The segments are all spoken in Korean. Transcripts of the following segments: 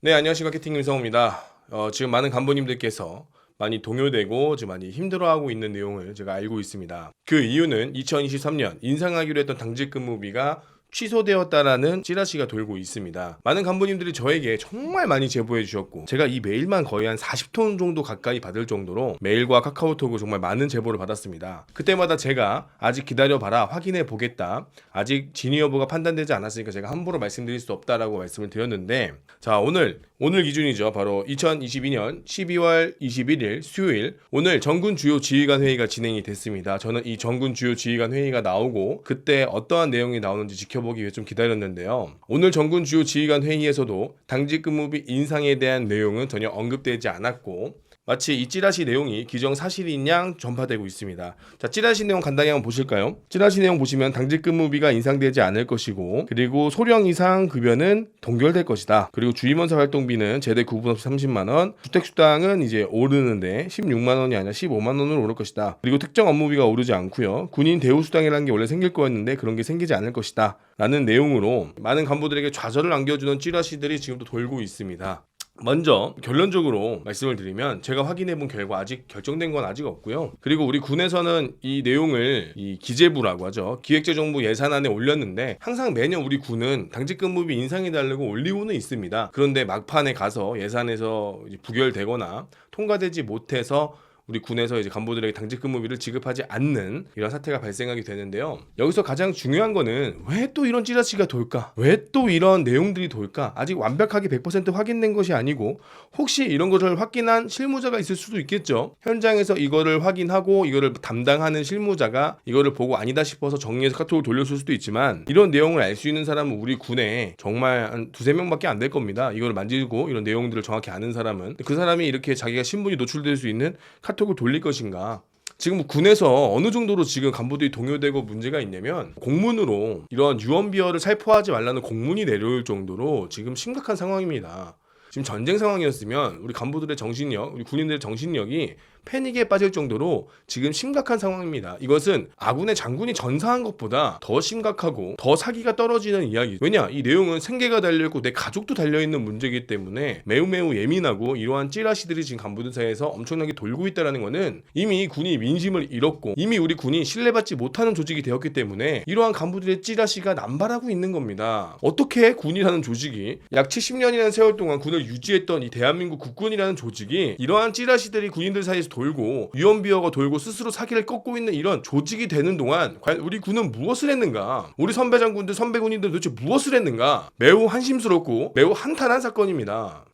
네, 안녕하십니까. 마케팅 김성호입니다. 지금 많은 간부님들께서 많이 동요되고 지금 많이 힘들어하고 있는 내용을 제가 알고 있습니다. 그 이유는 2023년 인상하기로 했던 당직 근무비가 취소되었다라는 찌라시가 돌고 있습니다. 많은 간부님들이 저에게 정말 많이 제보해 주셨고, 제가 이 메일만 거의 한 40통 정도 가까이 받을 정도로 메일과 카카오톡을 정말 많은 제보를 받았습니다. 그때마다 제가 아직 기다려봐라, 확인해 보겠다, 아직 진위 여부가 판단되지 않았으니까 제가 함부로 말씀드릴 수 없다라고 말씀을 드렸는데, 자, 오늘 기준이죠. 바로 2022년 12월 21일 수요일, 오늘 정군 주요 지휘관 회의가 진행이 됐습니다. 저는 이 정군 주요 지휘관 회의가 나오고 그때 어떠한 내용이 나오는지 지켜보기 위해 좀 기다렸는데요. 오늘 정군 주요 지휘관 회의에서도 당직 근무비 인상에 대한 내용은 전혀 언급되지 않았고, 마치 이 찌라시 내용이 기정사실인 양 전파되고 있습니다. 자, 찌라시 내용 간단히 한번 보실까요? 찌라시 내용 보시면 당직 근무비가 인상되지 않을 것이고, 그리고 소령 이상 급여는 동결될 것이다. 그리고 주임원사 활동비는 제대 구분 없이 30만원, 주택수당은 이제 오르는데 16만원이 아니라 15만원으로 오를 것이다. 그리고 특정 업무비가 오르지 않고요. 군인 대우수당이라는 게 원래 생길 거였는데 그런 게 생기지 않을 것이다 라는 내용으로 많은 간부들에게 좌절을 안겨주는 찌라시들이 지금도 돌고 있습니다. 먼저 결론적으로 말씀을 드리면, 제가 확인해본 결과 아직 결정된 건 아직 없고요. 그리고 우리 군에서는 이 내용을 이 기재부라고 하죠, 기획재정부 예산안에 올렸는데, 항상 매년 우리 군은 당직 근무비 인상해달라고 올리고는 있습니다. 그런데 막판에 가서 예산에서 부결되거나 통과되지 못해서 우리 군에서 이제 간부들에게 당직 근무비를 지급하지 않는 이런 사태가 발생하게 되는데요. 여기서 가장 중요한 거는 왜 또 이런 찌라시가 돌까? 왜 또 이런 내용들이 돌까? 아직 완벽하게 100% 확인된 것이 아니고, 혹시 이런 것을 확인한 실무자가 있을 수도 있겠죠. 현장에서 이거를 확인하고 이거를 담당하는 실무자가 이거를 보고 아니다 싶어서 정리해서 카톡을 돌렸을 수도 있지만, 이런 내용을 알 수 있는 사람은 우리 군에 정말 한 두세 명밖에 안 될 겁니다. 이걸 만지고 이런 내용들을 정확히 아는 사람은. 그 사람이 이렇게 자기가 신분이 노출될 수 있는 카톡을 돌릴 것인가? 지금 군에서 어느 정도로 지금 간부들이 동요되고 문제가 있냐면, 공문으로 이런 유언비어를 살포하지 말라는 공문이 내려올 정도로 지금 심각한 상황입니다. 지금 전쟁 상황이었으면 우리 간부들의 정신력, 우리 군인들의 정신력이 패닉에 빠질 정도로 지금 심각한 상황입니다. 이것은 아군의 장군이 전사한 것보다 더 심각하고 더 사기가 떨어지는 이야기. 왜냐? 이 내용은 생계가 달려있고 내 가족도 달려있는 문제이기 때문에 매우 예민하고, 이러한 찌라시들이 지금 간부들 사이에서 엄청나게 돌고 있다는 것은 이미 군이 민심을 잃었고, 이미 우리 군이 신뢰받지 못하는 조직이 되었기 때문에 이러한 간부들의 찌라시가 남발하고 있는 겁니다. 어떻게 군이라는 조직이 약 70년이라는 세월 동안 군을 유지했던 이 대한민국 국군이라는 조직이 이러한 찌라시들이 군인들 사이에서 돌고 유언비어가 돌고 스스로 사기를 꺾고 있는 이런 조직이 되는 동안 과연 우리 군은 무엇을 했는가? 우리 선배 장군들, 선배 군인들 도대체 무엇을 했는가? 매우 한심스럽고 매우 한탄한 사건입니다.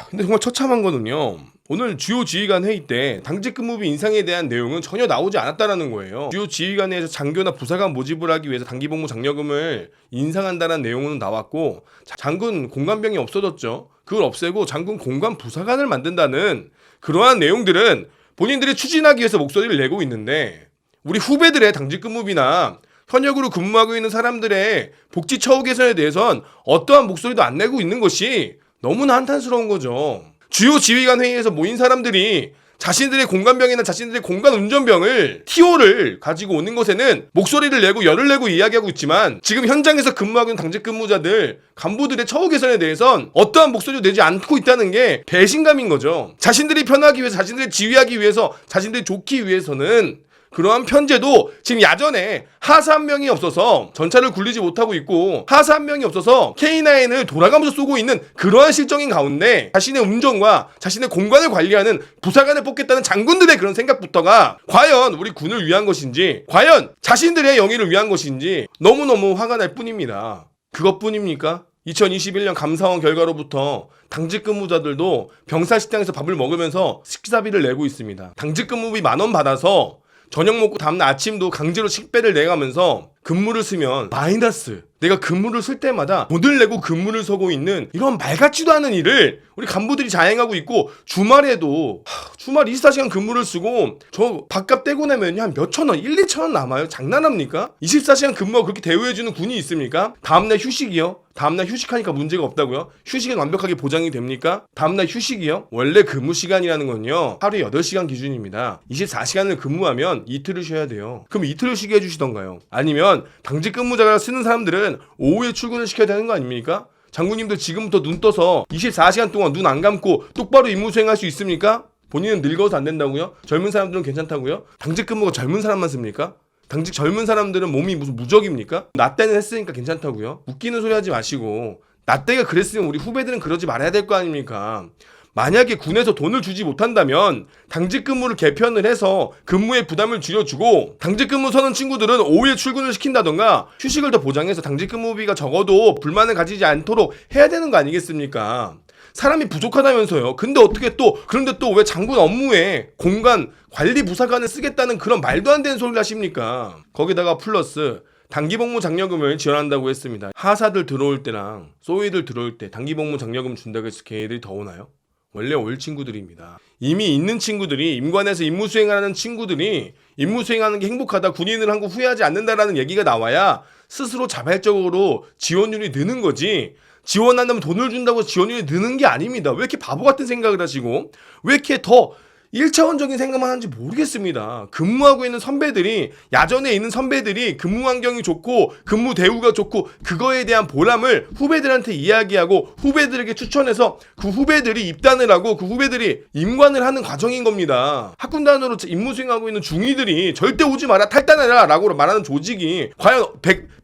근데 정말 처참한 거는요, 오늘 주요 지휘관 회의 때 당직 근무비 인상에 대한 내용은 전혀 나오지 않았다라는 거예요. 주요 지휘관에서 장교나 부사관 모집을 하기 위해서 단기복무 장려금을 인상한다는 내용은 나왔고, 장군 공관병이 없어졌죠. 그걸 없애고 장군 공관 부사관을 만든다는 그러한 내용들은 본인들이 추진하기 위해서 목소리를 내고 있는데, 우리 후배들의 당직 근무비나 현역으로 근무하고 있는 사람들의 복지 처우 개선에 대해선 어떠한 목소리도 안 내고 있는 것이 너무나 한탄스러운 거죠. 주요 지휘관 회의에서 모인 사람들이 자신들의 공관병이나 자신들의 공관 운전병을 TO를 가지고 오는 것에는 목소리를 내고 열을 내고 이야기하고 있지만, 지금 현장에서 근무하고 있는 당직 근무자들, 간부들의 처우 개선에 대해선 어떠한 목소리도 내지 않고 있다는 게 배신감인 거죠. 자신들이 편하기 위해서, 자신들이 지휘하기 위해서, 자신들이 좋기 위해서는 그러한 편제도 지금 야전에 하사 한 명이 없어서 전차를 굴리지 못하고 있고, 하사 한 명이 없어서 K9을 돌아가면서 쏘고 있는 그러한 실정인 가운데, 자신의 운전과 자신의 공간을 관리하는 부사관을 뽑겠다는 장군들의 그런 생각부터가 과연 우리 군을 위한 것인지, 과연 자신들의 영예를 위한 것인지 너무너무 화가 날 뿐입니다. 그것뿐입니까? 2021년 감사원 결과로부터 당직 근무자들도 병사 식당에서 밥을 먹으면서 식사비를 내고 있습니다. 당직 근무비 10,000원 받아서 저녁 먹고 다음날 아침도 강제로 식배를 내가면서 근무를 쓰면 마이너스, 내가 근무를 쓸 때마다 돈을 내고 근무를 서고 있는 이런 말 같지도 않은 일을 우리 간부들이 자행하고 있고, 주말에도 주말 24시간 근무를 쓰고 저 밥값 떼고 나면 한 몇천 원, 1, 2천 원 남아요. 장난합니까? 24시간 근무하고 그렇게 대우해주는 군이 있습니까? 다음날 휴식이요? 다음날 휴식하니까 문제가 없다고요? 휴식은 완벽하게 보장이 됩니까? 다음날 휴식이요? 원래 근무 시간이라는 건요, 하루에 8시간 기준입니다. 24시간을 근무하면 이틀을 쉬어야 돼요. 그럼 이틀을 쉬게 해주시던가요? 아니면 당직 근무자가 쓰는 사람들은 오후에 출근을 시켜야 되는 거 아닙니까? 장군님들 지금부터 눈 떠서 24시간 동안 눈 안 감고 똑바로 임무 수행할 수 있습니까? 본인은 늙어서 안 된다고요? 젊은 사람들은 괜찮다고요? 당직 근무가 젊은 사람만 씁니까? 당직 젊은 사람들은 몸이 무슨 무적입니까? 나 때는 했으니까 괜찮다고요? 웃기는 소리 하지 마시고, 나 때가 그랬으면 우리 후배들은 그러지 말아야 될 거 아닙니까? 만약에 군에서 돈을 주지 못한다면 당직 근무를 개편을 해서 근무의 부담을 줄여주고, 당직 근무 서는 친구들은 5일 출근을 시킨다던가 휴식을 더 보장해서 당직 근무비가 적어도 불만을 가지지 않도록 해야 되는 거 아니겠습니까? 사람이 부족하다면서요. 그런데 또 왜 장군 업무에 공간 관리 부사관을 쓰겠다는 그런 말도 안 되는 소리를 하십니까? 거기다가 플러스 단기복무 장려금을 지원한다고 했습니다. 하사들 들어올 때랑 소위들 들어올 때 단기복무 장려금 준다고 해서 걔네들이 더 오나요? 원래 올 친구들입니다. 이미 있는 친구들이, 임관에서 임무 수행하는 친구들이 임무 수행하는 게 행복하다, 군인을 한 거 후회하지 않는다라는 얘기가 나와야 스스로 자발적으로 지원율이 느는 거지, 지원한다면 돈을 준다고 지원율이 느는 게 아닙니다. 왜 이렇게 바보 같은 생각을 하시고 왜 이렇게 더 1차원적인 생각만 하는지 모르겠습니다. 근무하고 있는 선배들이, 야전에 있는 선배들이 근무 환경이 좋고 근무 대우가 좋고 그거에 대한 보람을 후배들한테 이야기하고 후배들에게 추천해서 그 후배들이 입단을 하고 그 후배들이 임관을 하는 과정인 겁니다. 학군단으로 임무 수행하고 있는 중위들이 절대 오지 마라, 탈단해라 라고 말하는 조직이 과연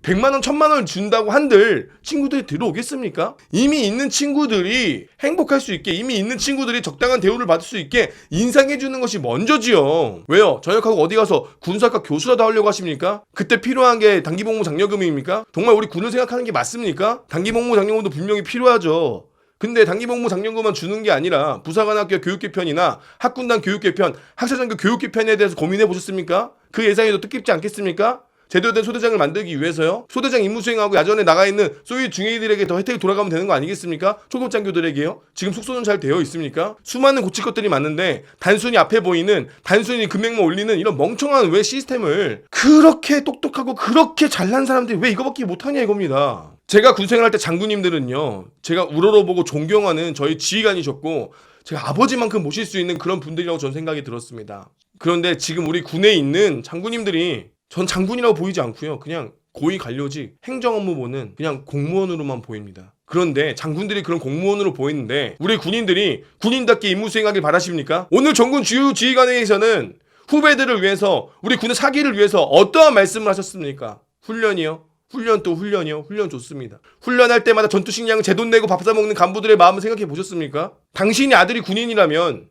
100만 원, 1000만 원을 준다고 한들 친구들이 들어오겠습니까? 이미 있는 친구들이 행복할 수 있게, 이미 있는 친구들이 적당한 대우를 받을 수 있게 인상해주는 것이 먼저지요. 왜요? 전역하고 어디 가서 군사학과 교수라도 하려고 하십니까? 그때 필요한 게 단기복무 장려금입니까? 정말 우리 군을 생각하는 게 맞습니까? 단기복무 장려금도 분명히 필요하죠. 근데 단기복무 장려금만 주는 게 아니라 부사관학교 교육개편이나 학군단 교육개편, 학사장교 교육개편에 대해서 고민해 보셨습니까? 그 예산이 더 뜻깊지 않겠습니까? 제대로 된 소대장을 만들기 위해서요. 소대장 임무 수행하고 야전에 나가 있는 소위 중위들에게 더 혜택이 돌아가면 되는 거 아니겠습니까? 초급장교들에게요. 지금 숙소는 잘 되어 있습니까? 수많은 고칠 것들이 많은데 단순히 앞에 보이는, 단순히 금액만 올리는 이런 멍청한 왜 시스템을, 그렇게 똑똑하고 그렇게 잘난 사람들이 왜 이거밖에 못하냐 이겁니다. 제가 군생활할 때 장군님들은요, 제가 우러러보고 존경하는 저희 지휘관이셨고 제가 아버지만큼 모실 수 있는 그런 분들이라고 저는 생각이 들었습니다. 그런데 지금 우리 군에 있는 장군님들이 전 장군이라고 보이지 않고요. 그냥 고위 관료직, 행정 업무 보는 그냥 공무원으로만 보입니다. 그런데 장군들이 그런 공무원으로 보이는데 우리 군인들이 군인답게 임무 수행하길 바라십니까? 오늘 전군 주요 지휘관회에서는 후배들을 위해서, 우리 군의 사기를 위해서 어떠한 말씀을 하셨습니까? 훈련이요? 훈련 또 훈련이요? 훈련 좋습니다. 훈련할 때마다 전투식량을 제 돈 내고 밥 사먹는 간부들의 마음을 생각해 보셨습니까? 당신이 아들이 군인이라면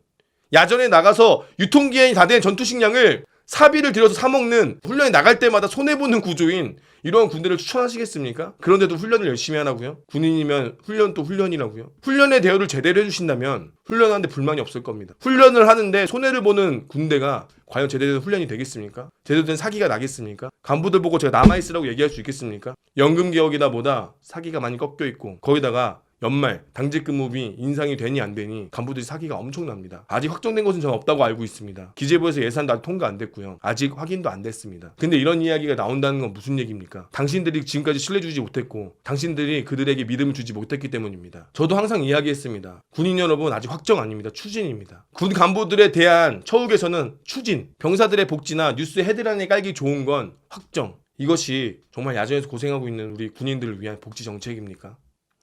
야전에 나가서 유통기한이 다 된 전투식량을 사비를 들여서 사먹는, 훈련에 나갈 때마다 손해보는 구조인 이러한 군대를 추천하시겠습니까? 그런데도 훈련을 열심히 하라고요? 군인이면 훈련 또 훈련이라고요? 훈련의 대우를 제대로 해주신다면 훈련하는데 불만이 없을 겁니다. 훈련을 하는데 손해를 보는 군대가 과연 제대로 된 훈련이 되겠습니까? 제대로 된 사기가 나겠습니까? 간부들 보고 제가 남아있으라고 얘기할 수 있겠습니까? 연금개혁이다 보다 사기가 많이 꺾여있고, 거기다가 연말 당직 근무비 인상이 되니 안 되니 간부들이 사기가 엄청납니다. 아직 확정된 것은 저는 없다고 알고 있습니다. 기재부에서 예산도 아직 통과 안 됐고요. 아직 확인도 안 됐습니다. 근데 이런 이야기가 나온다는 건 무슨 얘기입니까? 당신들이 지금까지 신뢰 주지 못했고 당신들이 그들에게 믿음을 주지 못했기 때문입니다. 저도 항상 이야기했습니다. 군인 여러분, 아직 확정 아닙니다. 추진입니다. 군 간부들에 대한 처우에서는 추진, 병사들의 복지나 뉴스 헤드라인에 깔기 좋은 건 확정. 이것이 정말 야전에서 고생하고 있는 우리 군인들을 위한 복지 정책입니까?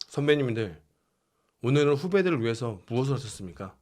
선배님들, 오늘은 후배들을 위해서 무엇을 하셨습니까?